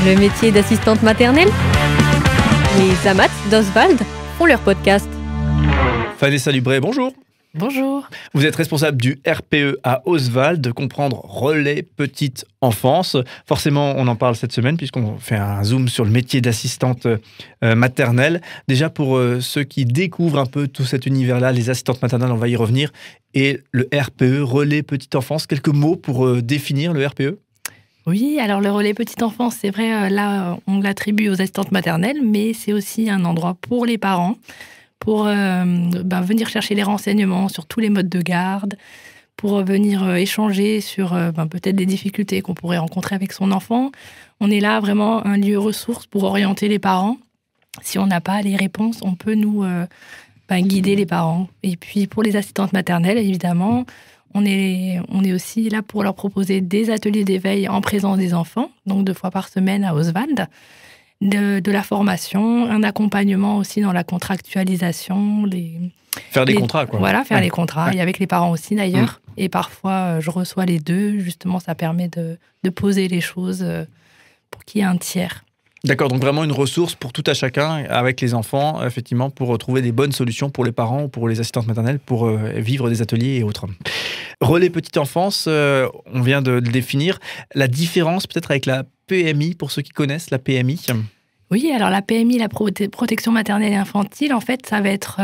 Le métier d'assistante maternelle? Les Amats d'Oswald font leur podcast. Vanessa Dubré, bonjour. Bonjour. Vous êtes responsable du RPE à Oswald, comprendre relais petite enfance. Forcément, on en parle cette semaine puisqu'on fait un zoom sur le métier d'assistante maternelle. Déjà pour ceux qui découvrent un peu tout cet univers-là, les assistantes maternelles, on va y revenir. Et le RPE, relais petite enfance, quelques mots pour définir le RPE? Oui, alors le relais petite enfance, c'est vrai, là, on l'attribue aux assistantes maternelles, mais c'est aussi un endroit pour les parents, pour venir chercher les renseignements sur tous les modes de garde, pour venir échanger sur peut-être des difficultés qu'on pourrait rencontrer avec son enfant. On est là vraiment un lieu ressource pour orienter les parents. Si on n'a pas les réponses, on peut nous guider les parents. Et puis pour les assistantes maternelles, évidemment, on est aussi là pour leur proposer des ateliers d'éveil en présence des enfants, donc 2 fois par semaine à Oswald, de la formation, un accompagnement aussi dans la contractualisation. Faire des contrats, quoi. Voilà, faire Ouais. les contrats, Ouais. et avec les parents aussi d'ailleurs. Et parfois, je reçois les deux, justement, ça permet de poser les choses pour qu'il y ait un tiers. D'accord, donc vraiment une ressource pour tout à chacun avec les enfants, effectivement, pour trouver des bonnes solutions pour les parents ou pour les assistantes maternelles pour vivre des ateliers et autres. Relais petite enfance, on vient de le définir. La différence peut-être avec la PMI, pour ceux qui connaissent la PMI? Oui, alors la PMI, la protection maternelle et infantile, en fait, ça va être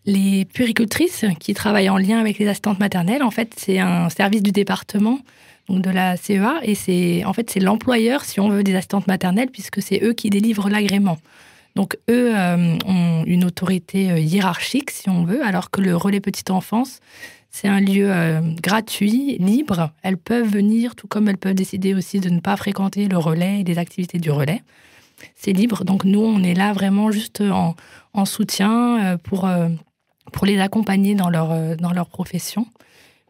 les puéricultrices qui travaillent en lien avec les assistantes maternelles. En fait, c'est un service du département, donc de la CEA, et c'est l'employeur, si on veut, des assistantes maternelles, puisque c'est eux qui délivrent l'agrément. Donc, eux ont une autorité hiérarchique, si on veut, alors que le relais petite enfance, c'est un lieu gratuit, libre. Elles peuvent venir, tout comme elles peuvent décider aussi de ne pas fréquenter le relais et les activités du relais. C'est libre. Donc, nous, on est là vraiment juste en soutien pour les accompagner dans leur profession.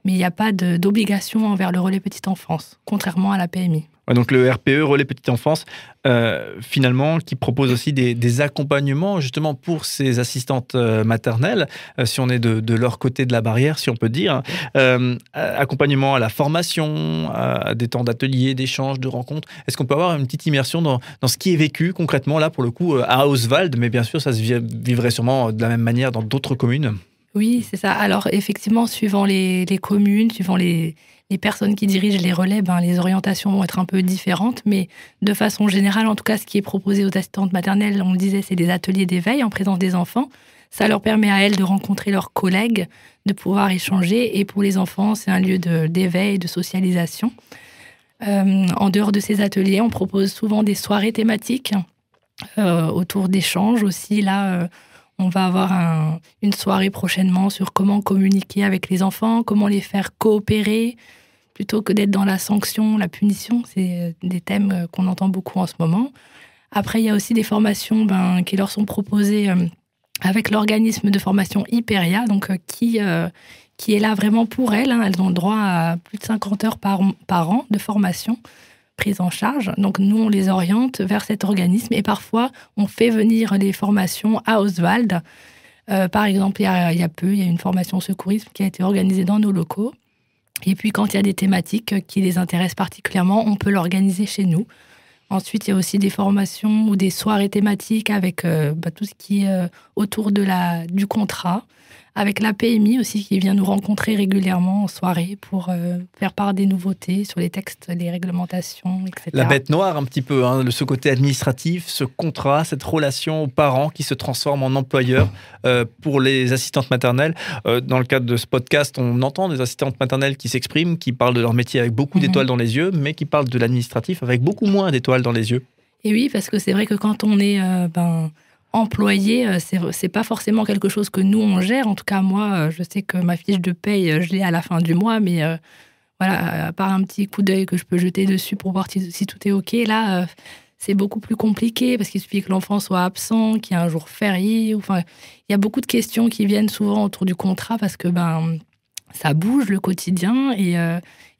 Mais il n'y a pas d'obligation envers le relais petite enfance, contrairement à la PMI. Ouais, donc le RPE, relais petite enfance, finalement, qui propose aussi des accompagnements justement pour ces assistantes maternelles, si on est de leur côté de la barrière, si on peut dire. Accompagnement à la formation, à des temps d'atelier, d'échanges, de rencontres. Est-ce qu'on peut avoir une petite immersion dans ce qui est vécu concrètement, là, pour le coup, à Oswald, mais bien sûr, ça se vivrait sûrement de la même manière dans d'autres communes? Oui, c'est ça. Alors, effectivement, suivant les communes, suivant les personnes qui dirigent les relais, les orientations vont être un peu différentes. Mais de façon générale, en tout cas, ce qui est proposé aux assistantes maternelles, on le disait, c'est des ateliers d'éveil en présence des enfants. Ça leur permet à elles de rencontrer leurs collègues, de pouvoir échanger. Et pour les enfants, c'est un lieu d'éveil, de socialisation. En dehors de ces ateliers, on propose souvent des soirées thématiques autour d'échanges aussi. Là, on va avoir une soirée prochainement sur comment communiquer avec les enfants, comment les faire coopérer, plutôt que d'être dans la sanction, la punition. C'est des thèmes qu'on entend beaucoup en ce moment. Après, il y a aussi des formations qui leur sont proposées avec l'organisme de formation Hyperia, donc qui est là vraiment pour elles. Elles ont droit à plus de 50 heures par an de formation prise en charge. Donc, nous, on les oriente vers cet organisme et parfois, on fait venir les formations à Oswald. Par exemple, il y a une formation secourisme qui a été organisée dans nos locaux. Et puis, quand il y a des thématiques qui les intéressent particulièrement, on peut l'organiser chez nous. Ensuite, il y a aussi des formations ou des soirées thématiques avec tout ce qui est autour du contrat, avec la PMI aussi qui vient nous rencontrer régulièrement en soirée pour faire part des nouveautés sur les textes, les réglementations, etc. La bête noire un petit peu, ce côté administratif, ce contrat, cette relation aux parents qui se transforme en employeur pour les assistantes maternelles. Dans le cadre de ce podcast, on entend des assistantes maternelles qui s'expriment, qui parlent de leur métier avec beaucoup d'étoiles dans les yeux, mais qui parlent de l'administratif avec beaucoup moins d'étoiles dans les yeux. Et oui, parce que c'est vrai que quand on est employé, c'est pas forcément quelque chose que nous, on gère. En tout cas, moi, je sais que ma fiche de paye, je l'ai à la fin du mois, mais voilà, à part un petit coup d'œil que je peux jeter dessus pour voir si tout est OK, là, c'est beaucoup plus compliqué parce qu'il suffit que l'enfant soit absent, qu'il y ait un jour férié. Enfin, il y a beaucoup de questions qui viennent souvent autour du contrat parce que ça bouge le quotidien et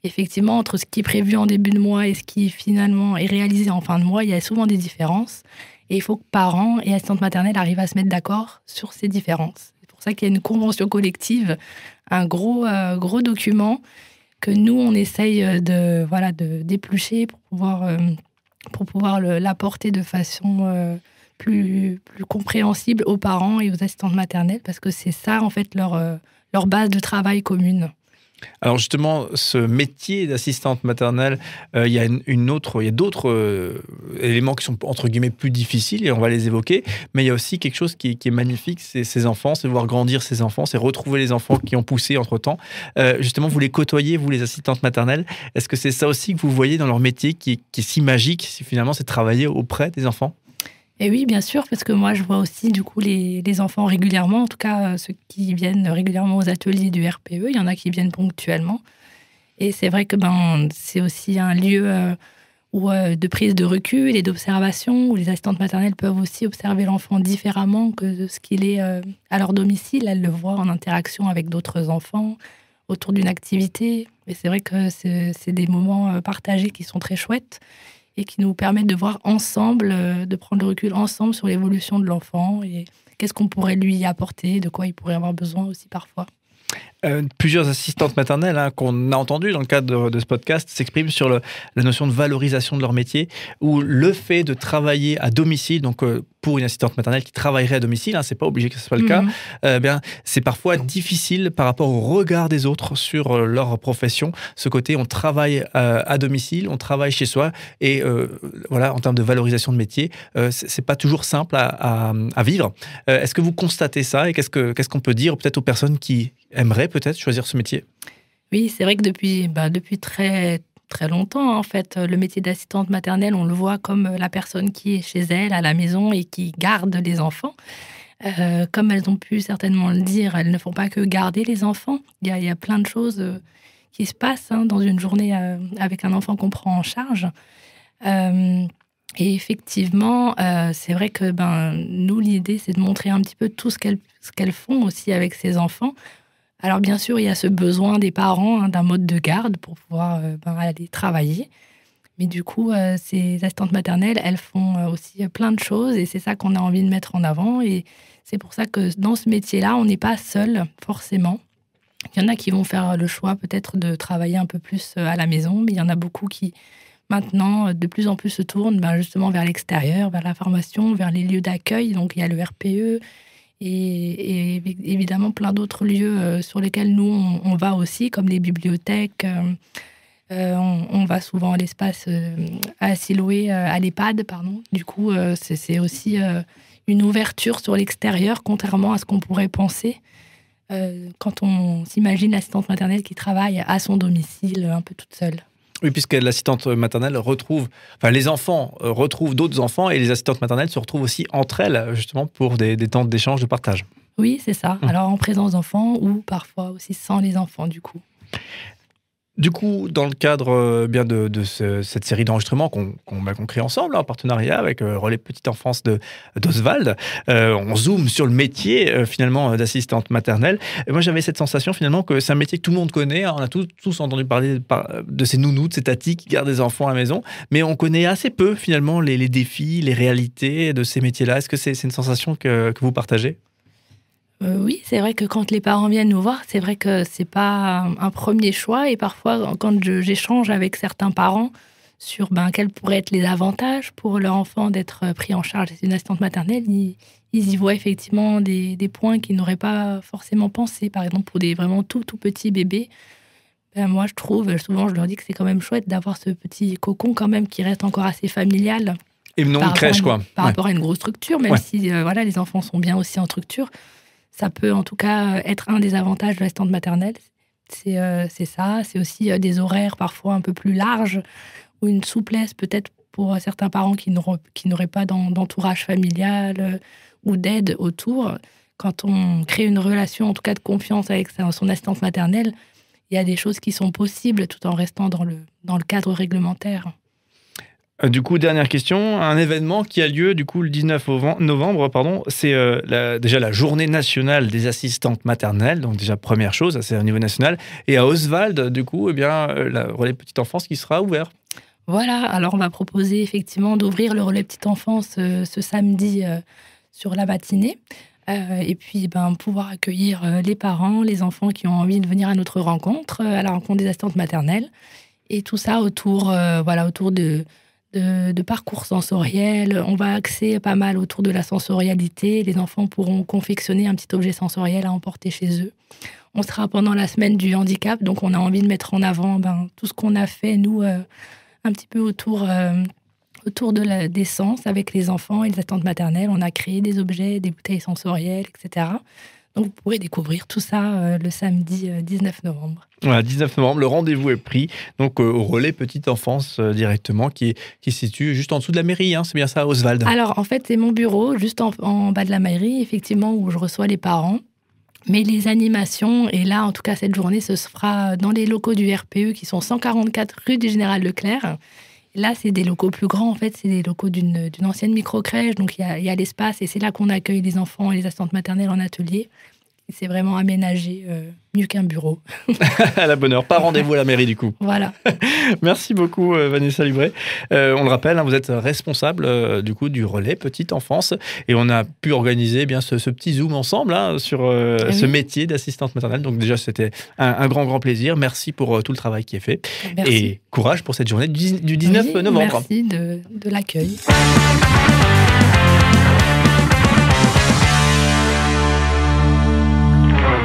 effectivement, entre ce qui est prévu en début de mois et ce qui finalement est réalisé en fin de mois, il y a souvent des différences. Et il faut que parents et assistantes maternelles arrivent à se mettre d'accord sur ces différences. C'est pour ça qu'il y a une convention collective, un gros pour nous, on essaye de d'éplucher pour pour pouvoir l'apporter de façon plus compréhensible aux parents et aux assistantes maternelles, parce que c'est ça, en fait, leur base de travail commune. Alors justement, ce métier d'assistante maternelle, il y a d'autres éléments qui sont entre guillemets plus difficiles et on va les évoquer, mais il y a aussi quelque chose qui est magnifique, c'est ces enfants, c'est voir grandir ces enfants, c'est retrouver les enfants qui ont poussé entre-temps. Justement, vous les côtoyez, vous les assistantes maternelles, est-ce que c'est ça aussi que vous voyez dans leur métier qui est si magique, si finalement c'est de travailler auprès des enfants ? Et oui, bien sûr, parce que moi, je vois aussi du coup les enfants régulièrement, en tout cas ceux qui viennent régulièrement aux ateliers du RPE. Il y en a qui viennent ponctuellement. Et c'est vrai que c'est aussi un lieu de prise de recul et d'observation, où les assistantes maternelles peuvent aussi observer l'enfant différemment que de ce qu'il est à leur domicile. Elles le voient en interaction avec d'autres enfants, autour d'une activité. Et c'est vrai que c'est des moments partagés qui sont très chouettes, et qui nous permettent de voir ensemble, de prendre le recul ensemble sur l'évolution de l'enfant et qu'est-ce qu'on pourrait lui apporter, de quoi il pourrait avoir besoin aussi parfois. Plusieurs assistantes maternelles qu'on a entendues dans le cadre de ce podcast s'expriment sur la notion de valorisation de leur métier, ou le fait de travailler à domicile, donc pour une assistante maternelle qui travaillerait à domicile, c'est pas obligé que ce soit le cas, c'est parfois difficile par rapport au regard des autres sur leur profession. Ce côté, on travaille à domicile, on travaille chez soi, et voilà, en termes de valorisation de métier, c'est pas toujours simple à vivre. Est-ce que vous constatez ça, et qu'est-ce qu'on peut dire peut-être aux personnes qui aimeraient peut-être choisir ce métier ? Oui, c'est vrai que depuis très très longtemps, en fait, le métier d'assistante maternelle, on le voit comme la personne qui est chez elle, à la maison, et qui garde les enfants. Comme elles ont pu certainement le dire, elles ne font pas que garder les enfants. Il y a plein de choses qui se passent dans une journée avec un enfant qu'on prend en charge. Et effectivement, c'est vrai que nous, l'idée, c'est de montrer un petit peu tout ce qu'elles font aussi avec ces enfants. Alors bien sûr, il y a ce besoin des parents d'un mode de garde pour pouvoir aller travailler. Mais du coup, ces assistantes maternelles, elles font aussi plein de choses, et c'est ça qu'on a envie de mettre en avant. Et c'est pour ça que dans ce métier-là, on n'est pas seul, forcément. Il y en a qui vont faire le choix peut-être de travailler un peu plus à la maison, mais il y en a beaucoup qui, maintenant, de plus en plus se tournent justement vers l'extérieur, vers la formation, vers les lieux d'accueil. Donc il y a le RPE, et évidemment plein d'autres lieux sur lesquels nous, on va aussi, comme les bibliothèques. On va souvent à l'espace à Siloé, à l'EHPAD, pardon. Du coup, c'est aussi une ouverture sur l'extérieur, contrairement à ce qu'on pourrait penser quand on s'imagine l'assistante maternelle qui travaille à son domicile, un peu toute seule. Oui, puisque l'assistante maternelle les enfants retrouvent d'autres enfants, et les assistantes maternelles se retrouvent aussi entre elles, justement, pour des temps d'échange, de partage. Oui, c'est ça. Alors, en présence d'enfants, ou parfois aussi sans les enfants, du coup. Du coup, dans le cadre de cette série d'enregistrements qu'on crée ensemble, en partenariat avec Relais Petite Enfance d'Oswald, on zoome sur le métier finalement d'assistante maternelle. Et moi, j'avais cette sensation finalement que c'est un métier que tout le monde connaît. On a tous entendu parler de ces nounous, de ces tatis qui gardent des enfants à la maison, mais on connaît assez peu finalement les défis, les réalités de ces métiers-là. Est-ce que c'est une sensation que vous partagez ? Oui, c'est vrai que quand les parents viennent nous voir, c'est vrai que c'est pas un premier choix. Et parfois, quand j'échange avec certains parents sur quels pourraient être les avantages pour leur enfant d'être pris en charge d'une assistante maternelle, ils y voient effectivement des points qu'ils n'auraient pas forcément pensé. Par exemple, pour des vraiment tout petits bébés, moi je trouve, souvent je leur dis que c'est quand même chouette d'avoir ce petit cocon quand même qui reste encore assez familial. Et non une crèche, quoi. Par rapport à une grosse structure, même si les enfants sont bien aussi en structure. Ça peut en tout cas être un des avantages de l'assistante maternelle. C'est ça. C'est aussi des horaires parfois un peu plus larges, ou une souplesse peut-être pour certains parents qui n'auraient pas d'entourage familial ou d'aide autour. Quand on crée une relation, en tout cas de confiance avec son assistante maternelle, il y a des choses qui sont possibles tout en restant dans le cadre réglementaire. Du coup, dernière question, un événement qui a lieu du coup le 19 novembre, c'est déjà la journée nationale des assistantes maternelles, donc déjà première chose, c'est au niveau national, et à Oswald, du coup, la Relais Petite Enfance qui sera ouvert. Voilà, alors on va proposer effectivement d'ouvrir le Relais Petite Enfance ce samedi sur la matinée, et puis pouvoir accueillir les parents, les enfants qui ont envie de venir à notre rencontre, à la rencontre des assistantes maternelles, et tout ça autour de parcours sensoriels. On va axer pas mal autour de la sensorialité. Les enfants pourront confectionner un petit objet sensoriel à emporter chez eux. On sera pendant la semaine du handicap, donc on a envie de mettre en avant tout ce qu'on a fait, nous, un petit peu autour des sens avec les enfants et les assistantes maternelles. On a créé des objets, des bouteilles sensorielles, etc. Donc vous pourrez découvrir tout ça le samedi 19 novembre. Voilà, 19 novembre, le rendez-vous est pris, donc au relais petite enfance directement, qui se situe juste en dessous de la mairie, hein, c'est bien ça, Oswald? Alors en fait, c'est mon bureau, juste en bas de la mairie, effectivement, où je reçois les parents. Mais les animations, et là, en tout cas, cette journée, ce sera dans les locaux du RPE qui sont 144 rue du Général Leclerc. Là, c'est des locaux plus grands, en fait, c'est des locaux d'une ancienne microcrèche, donc il y a l'espace, et c'est là qu'on accueille les enfants et les assistantes maternelles en atelier. Et c'est vraiment aménagé mieux qu'un bureau. À la bonne heure, pas rendez-vous à la mairie du coup. Voilà. Merci beaucoup Vanessa Libret. On le rappelle, hein, vous êtes responsable du coup du relais petite enfance, et on a pu organiser bien ce petit zoom ensemble hein, sur ce métier d'assistante maternelle. Donc déjà, c'était un grand plaisir. Merci pour tout le travail qui est fait. Merci. Et courage pour cette journée du 19 novembre. Merci de l'accueil.